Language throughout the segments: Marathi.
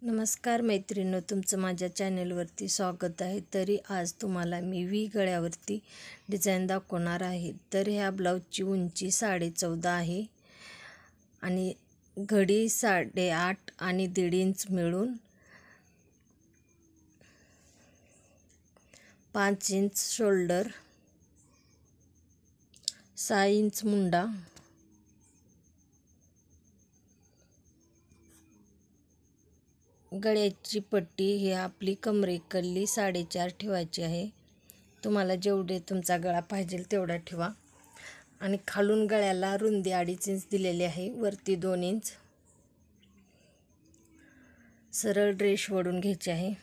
नमस्कार मैत्रिणींनो, तुमचं माझ्या चॅनेलवरती स्वागत आहे। तरी आज तुम्हाला मी गळ्यावरती डिझाईन दाखवणार आहे। तर ह्या ब्लाऊजची उंची 14.5 आहे आणि घडी 8.5 आणि 1.5 इंच मिळून 5 इंच शोल्डर, 6 इंच मुंडा, गळ्याची पट्टी ही आपली कमरेकडली 4.5 ठेवायची आहे। तुम्हाला जेवढे तुमचा गळा पाहिजे तेवढा ठेवा। आणि खालून गळ्याला रुंदी 2.5 इंच दिलेली आहे, वरती 2 इंच। सरळ रेष ओढून घ्यायची आहे।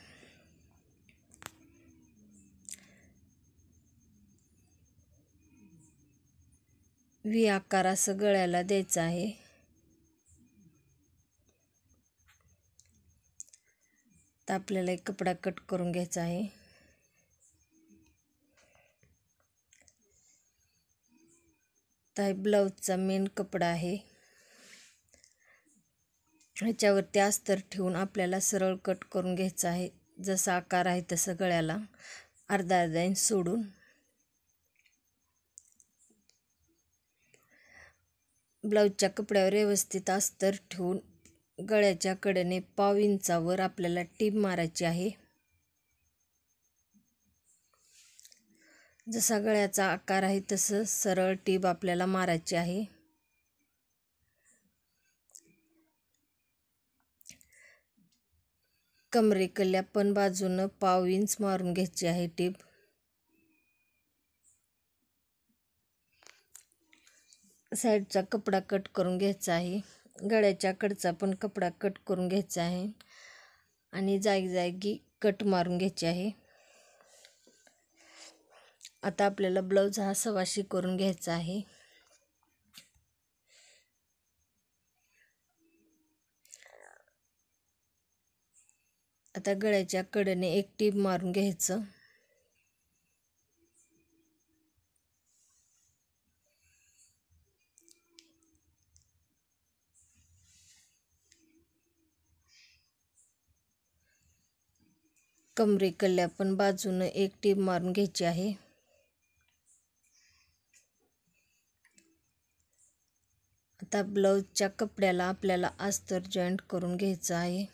व्ही आकार असं गळ्याला द्यायचा आहे। तर आपल्याला एक कपडा कट करून घ्यायचा आहे। तर ब्लाऊजचा मेन कपडा आहे, ह्याच्यावरती अस्तर ठेवून आपल्याला सरळ कट करून घ्यायचा आहे। जसा आकार आहे तसं गळ्याला अर्धा इंच सोडून ब्लाऊजच्या कपड्यावर व्यवस्थित अस्तर ठेवून गळ्याच्या कडेने 1/2 इंचावर आपल्याला टीप मारायची आहे। जसा गळ्याचा आकार आहे तसं सरळ टीप आपल्याला मारायची आहे। कमरेकडल्या पण बाजूनं 1/2 इंच मारून घ्यायची आहे टीप। साईडचा कपडा कट करून घ्यायचा आहे। गळ्याच्या कडचा पण कपडा कट करून घ्यायचा आहे आणि जागी कट मारून घ्यायची आहे। आता आपल्याला ब्लाऊज हा सव्वाशी करून घ्यायचा आहे। आता गळ्याच्या कडेने एक टीप मारून घ्यायचं। कमरेकडल्या पण बाजूनं एक टीप मारून घ्यायची आहे। आता ब्लाऊजच्या कपड्याला आपल्याला अस्तर जॉईंट करून घ्यायचं आहे।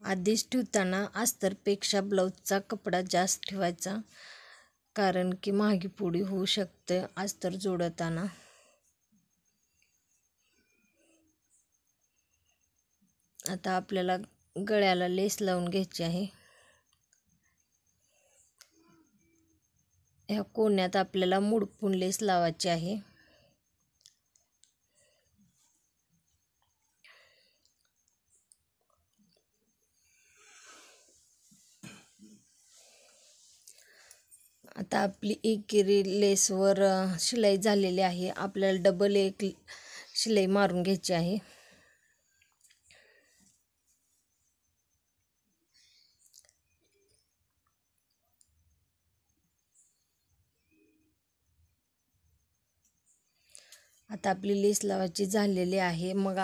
आधीच ठेवताना अस्तरपेक्षा ब्लाऊजचा कपडा जास्त ठेवायचा, कारण की मागे पुढे होऊ शकते अस्तर जोडताना। आता आपल्याला गळ्याला लेस लावून घ्यायची आहे। ह्या कोण्यात आपल्याला मुडपून लेस लावायची आहे। आता आपली एकेरी लेसवर शिलाई झालेली आहे। आपल्याला डबल एक शिलाई मारून घ्यायची आहे। आता आपली लेस लावायची झालेली आहे। मग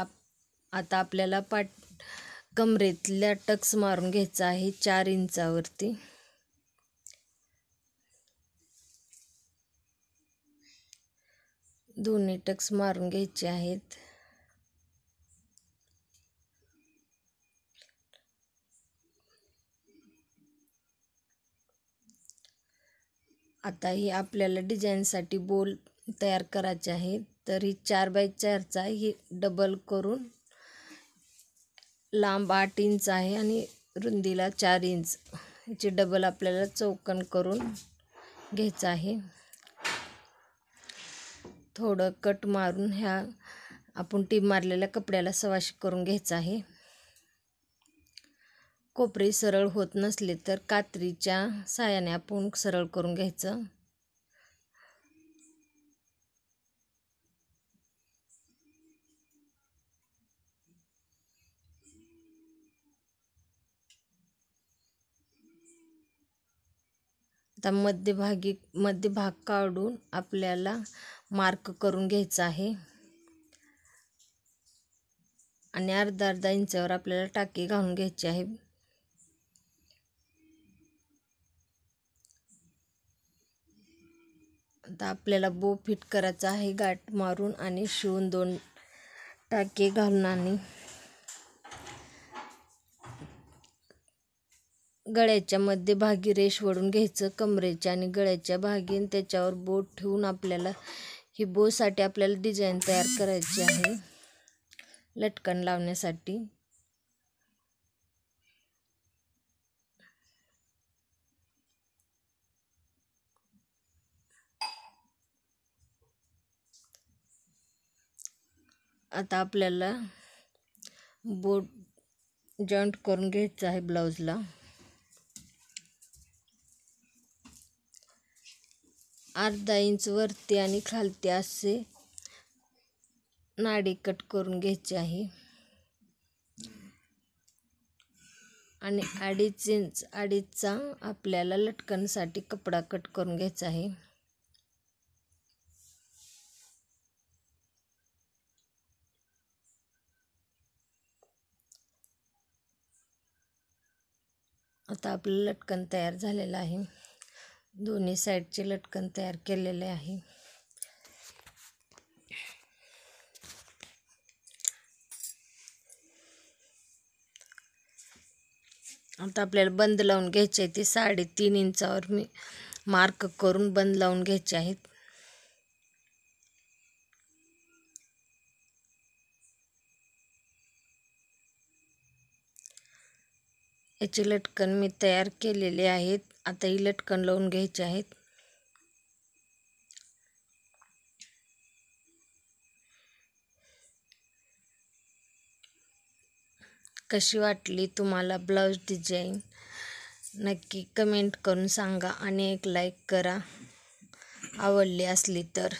आता आपल्याला कमरेतल्या टक्स मारून घ्यायचा आहे 4 इंचावरती। दोन्ही टक्स मारून घ्यायचे आहेत। आता ही आपल्याला डिझाईनसाठी बोल तयार करायचे आहे। तर ही 4x4चा ही डबल करून लांब 8 इंच आहे आणि रुंदीला 4 इंच ह्याची डबल आपल्याला चौकन करून घ्यायचं आहे। थोडं कट मारून ह्या आपण टीप मारलेल्या कपड्याला सव्वाशी करून घ्यायचं आहे। कोपरे सरळ होत नसले तर कात्रीच्या साहाय्याने आपण सरळ करून घ्यायचं। आता मध्य भाग काढून आपल्याला मार्क करून घ्यायचा आहे आणि अर्धा इंचावर आपल्याला टाके घालून घ्यायचे आहे. आता आपल्याला बो फिट करायचा आहे गाठ मारून आणि शिवून 2 टाके घालून आणि गळ्याच्या मध्यभागी रेष ओढून घ्यायचं कमरेच्या आणि गळ्याच्या भागी, त्याच्यावर बोट ठेवून आपल्याला ही बोसाठी आपल्याला डिझाईन तयार करायची आहे लटकन लावण्यासाठी. आता आपल्याला बोट जॉईंट करून घ्यायचं आहे ब्लाऊजला. अर्धा इंच वरती आणि खालती असे नाडी कट करून घ्यायची आहे आणि 2.5 इंच अडीचचा आपल्याला लटकनसाठी कपडा कट करून घ्यायचा आहे. आता आपलं लटकन तयार झालेलं आहे. दोन्ही साईडचे लटकन तयार केलेले आहे. आता आपल्याला बंद लावून घ्यायचे आहे. ते 3.5 इंचावर मी मार्क करून बंद लावून घ्यायचे आहेत. याचे लटकन मी तयार केलेले आहेत. आता ही लटकन लावून घ्यायचे आहेत. कशी वाटली तुम्हाला ब्लाऊज डिझाईन नक्की कमेंट करून सांगा आणि एक लाईक करा आवडली असली तर.